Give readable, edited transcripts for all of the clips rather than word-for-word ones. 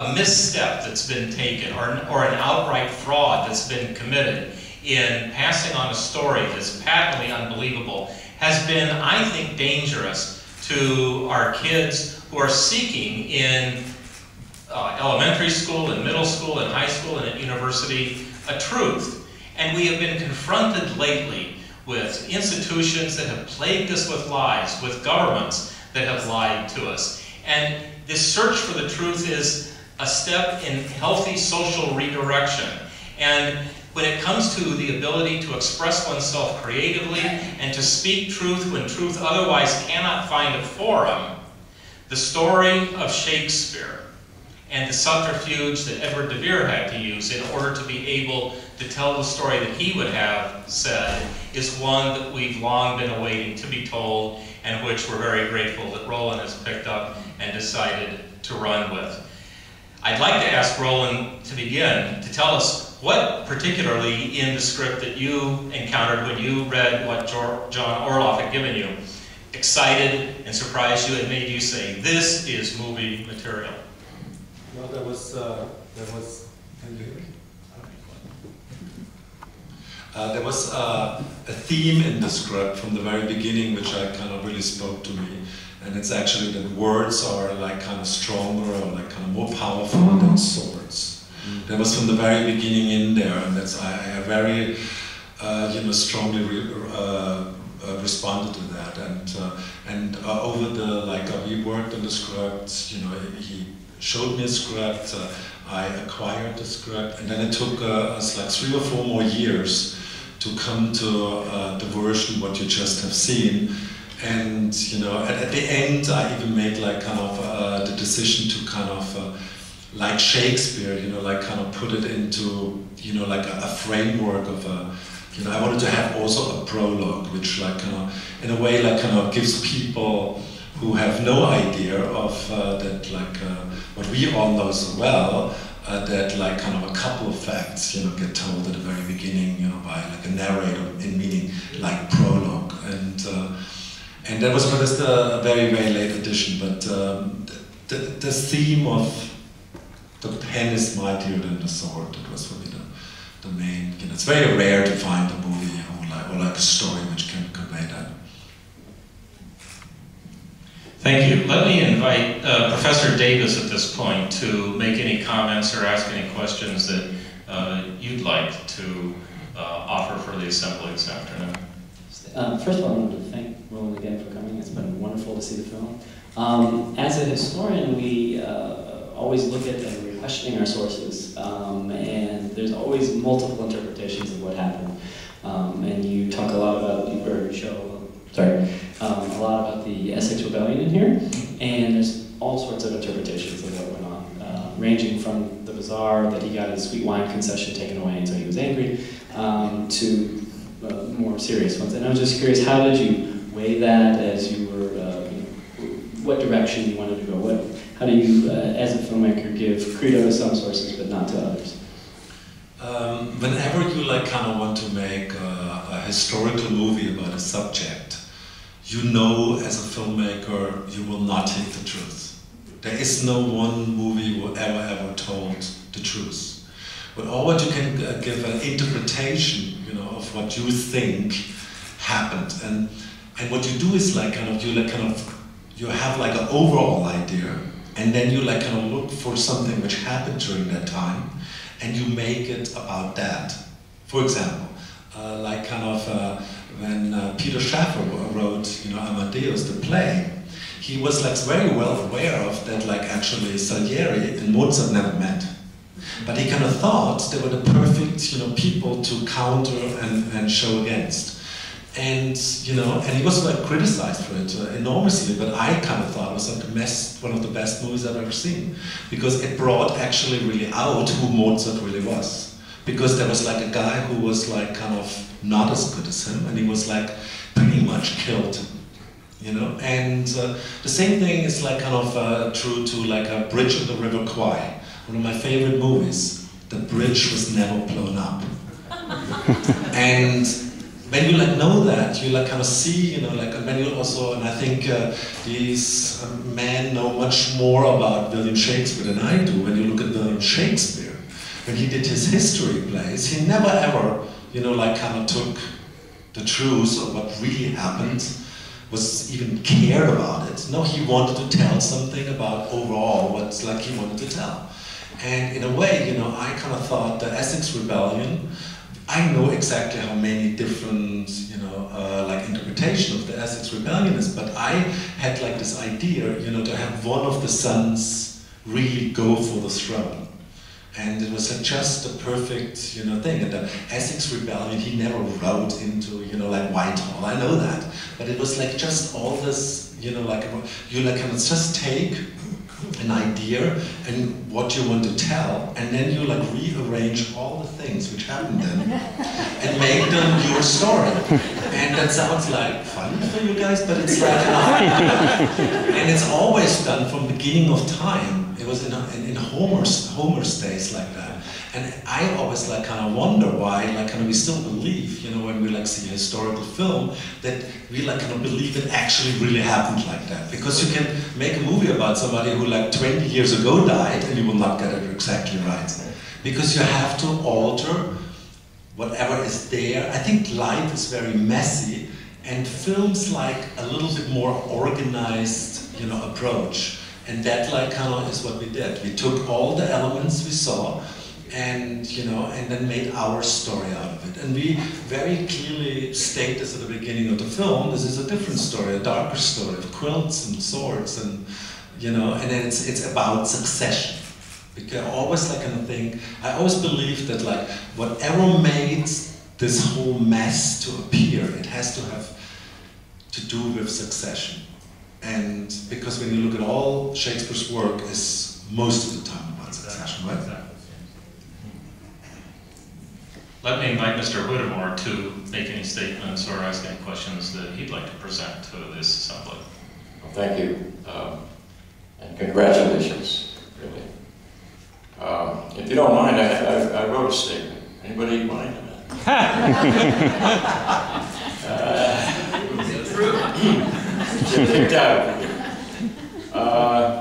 a misstep that's been taken or an outright fraud that's been committed in passing on a story that's patently unbelievable has been, I think, dangerous to our kids who are seeking in elementary school, in middle school, in high school, and at university a truth. And we have been confronted lately with institutions that have plagued us with lies, with governments that have lied to us. And this search for the truth is a step in healthy social redirection. And when it comes to the ability to express oneself creatively and to speak truth when truth otherwise cannot find a forum, the story of Shakespeare and the subterfuge that Edward de Vere had to use in order to be able to tell the story that he would have said is one that we've long been awaiting to be told, and which we're very grateful that Roland has picked up and decided to run with. I'd like to ask Roland to begin to tell us what particularly in the script that you encountered when you read what John Orloff had given you excited and surprised you and made you say, this is movie material. Well, there was, can you hear me? There was a theme in the script from the very beginning which I kind of really spoke to me, and it's actually that words are like kind of stronger or like kind of more powerful than swords. That was from the very beginning in there, and that's I very strongly responded to that, and over the we worked on the script. He showed me a script. I acquired the script, and then it took us like 3 or 4 more years to come to the version what you just have seen. And at the end, I even made like kind of the decision to kind of like Shakespeare, kind of put it into like a framework of a. I wanted to have also a prologue, which like kind of in a way like kind of gives people who have no idea of that what we all know so well, that like kind of a couple of facts get told at the very beginning by like a narrator, in meaning like prologue, and that was just a very late edition, but the theme of the pen is mightier than the sword, that was for me the main. It's very rare to find a movie or like a story which can convey that. Thank you. Let me invite Professor Davis at this point to make any comments or ask any questions that you'd like to offer for the assembly this afternoon. First of all, I wanted to thank Roland again for coming. It's been wonderful to see the film. As a historian, we always look at and we're questioning our sources, and there's always multiple interpretations of what happened. And you talk a lot about a lot about the Essex Rebellion in here, and there's all sorts of interpretations of what went on, ranging from the bizarre that he got his sweet wine concession taken away and so he was angry, to more serious ones. And I was just curious, how did you weigh that as you were, what direction you wanted to go? How do you, as a filmmaker, give credo to some sources but not to others? Whenever you kind of want to make a historical movie about a subject, as a filmmaker, you will not take the truth. There is no one movie who ever told the truth. But all what you can give an interpretation, of what you think happened, and what you do is you have like an overall idea, and then you kind of look for something which happened during that time, and you make it about that. For example, when Peter Schaffer wrote, Amadeus, the play, he was very well aware of that, actually Salieri and Mozart never met. But he kind of thought they were the perfect, people to counter and show against. And, and he was criticized for it enormously, but I kind of thought it was one of the best movies I've ever seen. Because it brought actually really out who Mozart really was. Because there was a guy who was kind of not as good as him, and he was pretty much killed him. And the same thing is kind of true to a Bridge of the River Kwai. One of my favorite movies. The bridge was never blown up. And when you like know that, you like kind of see, you know, like, and then you also, and I think these men know much more about William Shakespeare than I do. When you look at William Shakespeare, when he did his history plays, he never ever, you know, like kind of took the truth of what really happened, was even cared about it. No, he wanted to tell something about overall what like he wanted to tell. And in a way, you know, I kind of thought the Essex Rebellion, I know exactly how many different, you know, like interpretation of the Essex Rebellion is, but I had like this idea, you know, to have one of the sons really go for the throne. And it was like just a perfect, you know, thing. And the Essex Rebellion, he never rode into, you know, like Whitehall, I know that. But it was like just all this, you know, like, you like kind of just take an idea and what you want to tell, and then you like rearrange all the things which happened then and make them your story. And that sounds like fun for you guys, but it's like and it's always done from beginning of time. It was in Homer's days like that. And I always like kind of wonder why like kind of we still believe, you know, when we like see a historical film, that we like kind of believe it actually really happened like that. Because you can make a movie about somebody who like 20 years ago died and you will not get it exactly right. Because you have to alter whatever is there. I think life is very messy, and films like a little bit more organized, you know, approach. And that like kind of is what we did. We took all the elements we saw, and you know, and then made our story out of it. And we very clearly state this at the beginning of the film. This is a different story, a darker story of quilts and swords, and you know, and then it's about succession. Because I always like kind of think, I always believe that like whatever made this whole mess to appear, it has to have to do with succession. And because when you look at all Shakespeare's work, is most of the time about succession, right? Exactly. Let me invite Mr. Whittemore to make any statements or ask any questions that he'd like to present to this assembly. Well, thank you, and congratulations, really. If you don't mind, I wrote a statement. Anybody mind? Kicked out.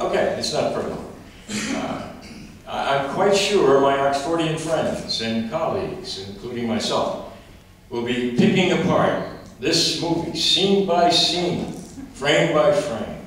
Okay, it's not personal. I'm quite sure my Oxfordian friends and colleagues, including myself, will be picking apart this movie, scene by scene, frame by frame,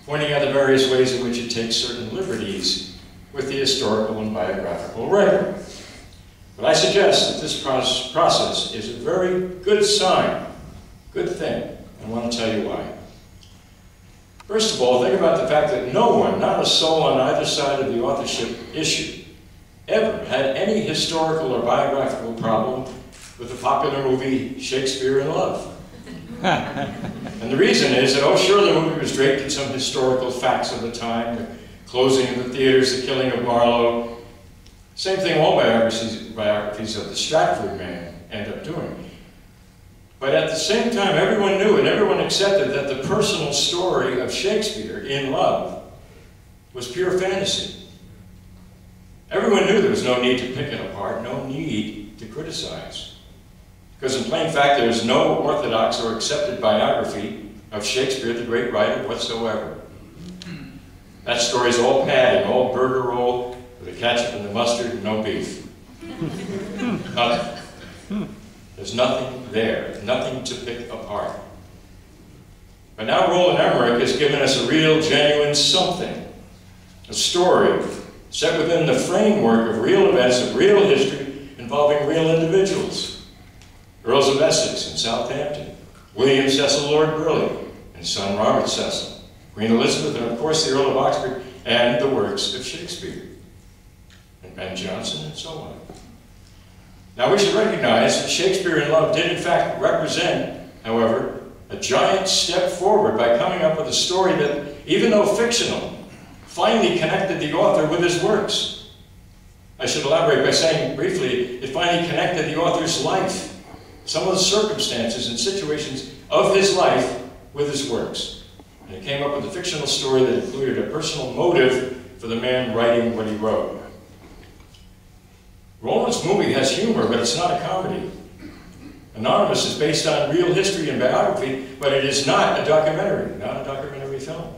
pointing out the various ways in which it takes certain liberties with the historical and biographical record. But I suggest that this process is a very good sign, good thing. I want to tell you why. First of all, think about the fact that no one, not a soul on either side of the authorship issue, ever had any historical or biographical problem with the popular movie Shakespeare in Love. And the reason is that, oh sure, the movie was draped in some historical facts of the time, the closing of the theaters, the killing of Marlowe. Same thing all biographies of the Stratford man end up doing. But at the same time, everyone knew and everyone accepted that the personal story of Shakespeare in Love was pure fantasy. Everyone knew there was no need to pick it apart, no need to criticize. Because in plain fact, there is no orthodox or accepted biography of Shakespeare, the great writer, whatsoever. That story is all padding, all burger roll, with the ketchup and the mustard and no beef. Nothing. There's nothing there, nothing to pick apart. But now Roland Emmerich has given us a real, genuine something. A story set within the framework of real events, of real history, involving real individuals. Earls of Essex and Southampton, William Cecil Lord Burleigh, and son Robert Cecil, Queen Elizabeth, and of course the Earl of Oxford, and the works of Shakespeare, and Ben Jonson, and so on. Now we should recognize that Shakespeare in Love did in fact represent, however, a giant step forward by coming up with a story that, even though fictional, finally connected the author with his works. I should elaborate by saying briefly, it finally connected the author's life, some of the circumstances and situations of his life with his works. And it came up with a fictional story that included a personal motive for the man writing what he wrote. Roland's movie has humor, but it's not a comedy. Anonymous is based on real history and biography, but it is not a documentary film.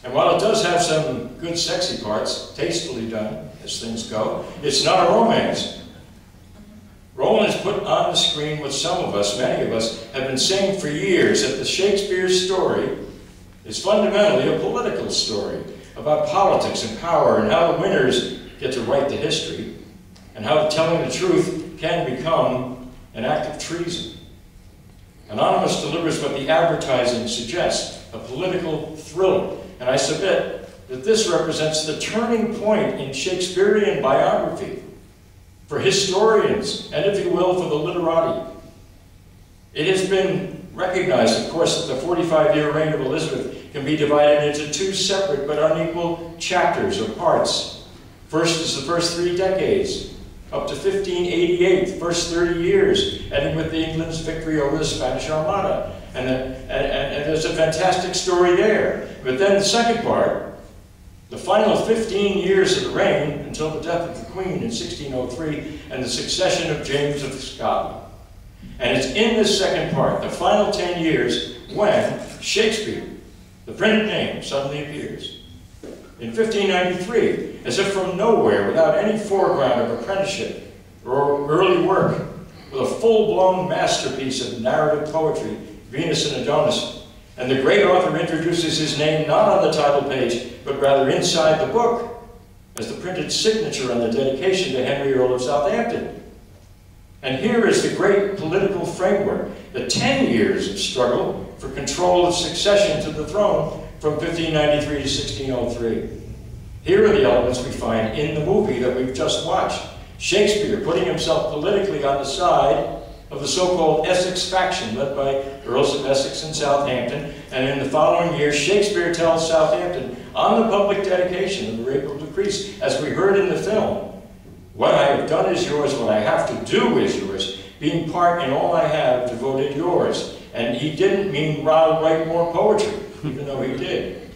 And while it does have some good sexy parts, tastefully done as things go, it's not a romance. Roland has put on the screen what some of us, many of us, have been saying for years, that the Shakespeare story is fundamentally a political story about politics and power and how the winners get to write the history and how telling the truth can become an act of treason. Anonymous delivers what the advertising suggests, a political thriller. And I submit that this represents the turning point in Shakespearean biography for historians and, if you will, for the literati. It has been recognized, of course, that the 45-year reign of Elizabeth can be divided into two separate but unequal chapters or parts. First is the first 3 decades, up to 1588, the first 30 years, ending with England's victory over the Spanish Armada. And there's a fantastic story there. But then the second part, the final 15 years of the reign until the death of the Queen in 1603 and the succession of James of Scotland. And it's in this second part, the final 10 years, when Shakespeare, the printed name, suddenly appears. In 1593, as if from nowhere, without any foreground of apprenticeship or early work, with a full-blown masterpiece of narrative poetry, Venus and Adonis. And the great author introduces his name not on the title page, but rather inside the book, as the printed signature on the dedication to Henry, Earl of Southampton. And here is the great political framework, the 10 years of struggle for control of succession to the throne from 1593 to 1603. Here are the elements we find in the movie that we've just watched. Shakespeare putting himself politically on the side of the so-called Essex faction led by Earls of Essex and Southampton, and in the following year, Shakespeare tells Southampton on the public dedication of the Regal Decrease, as we heard in the film, "What I have done is yours, what I have to do is yours, being part in all I have devoted yours." And he didn't mean write more poetry, even though he did.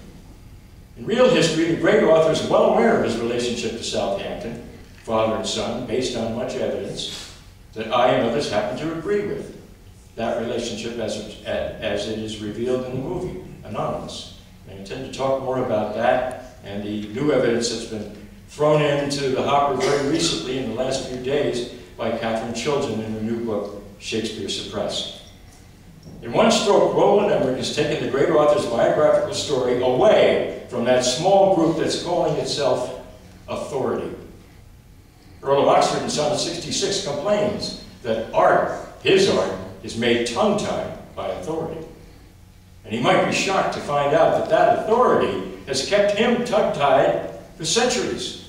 In real history, the great author is well aware of his relationship to Southampton, father and son, based on much evidence that I and others happen to agree with. That relationship as it is revealed in the movie, Anonymous. I intend to talk more about that and the new evidence that's been thrown into the hopper very recently in the last few days by Catherine Children in her new book, Shakespeare Suppressed. In one stroke, Roland Emmerich has taken the great author's biographical story away from that small group that's calling itself authority. Earl of Oxford in Sonnet 66 complains that art, his art, is made tongue-tied by authority. And he might be shocked to find out that that authority has kept him tongue-tied for centuries.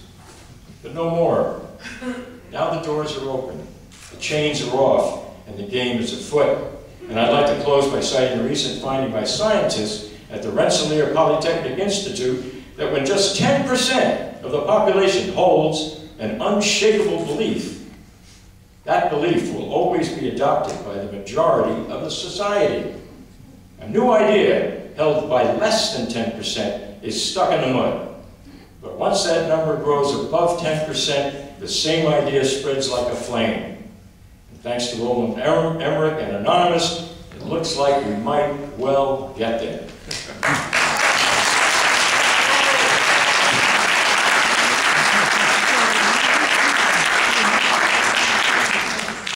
But no more. Now the doors are open, the chains are off, and the game is afoot. And I'd like to close by citing a recent finding by scientists at the Rensselaer Polytechnic Institute that when just 10% of the population holds an unshakable belief, that belief will always be adopted by the majority of the society. A new idea held by less than 10% is stuck in the mud. But once that number grows above 10%, the same idea spreads like a flame. And thanks to Roland Emmerich and Anonymous, it looks like we might well get there.